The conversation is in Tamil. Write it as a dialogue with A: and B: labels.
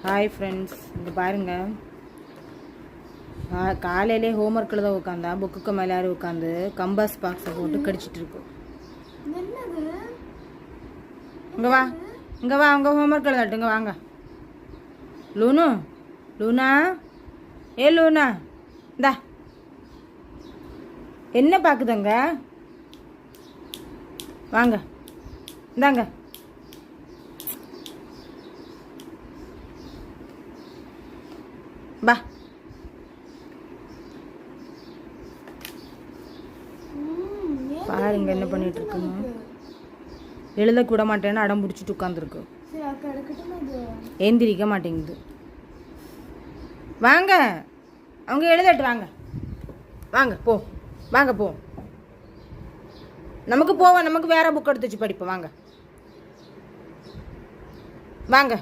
A: ஹாய் ஃப்ரெண்ட்ஸ், இங்கே பாருங்கள். காலையிலே ஹோம்ஒர்க்கில் தான் உட்காந்தா, புக்குக்கு மேலே உட்காந்து கம்பாஸ் பாக்ஸை போட்டு கடிச்சிட்ருக்கோம். இங்கே வா, இங்கே வா, உங்கள் ஹோம்ஒர்க் எழுதாட்டு இங்கே வாங்க. லூனு, லூனா, ஏ லூனா, இந்தா என்ன பார்க்குதுங்க? வாங்க, இந்தாங்க. பா, பாருங்க என்ன பண்ணிட்டு இருக்குன்னு. எழுதக்கூட மாட்டேன்னு அடம் பிடிச்சிட்டு உட்காந்துருக்கு. எந்திரிக்க மாட்டேங்குது. வாங்க, அவங்க எழுதட்டு. வாங்க வாங்க போ, வாங்க போ. நமக்கு போவோம், நமக்கு வேற புக் எடுத்து வச்சு படிப்போம். வாங்க வாங்க.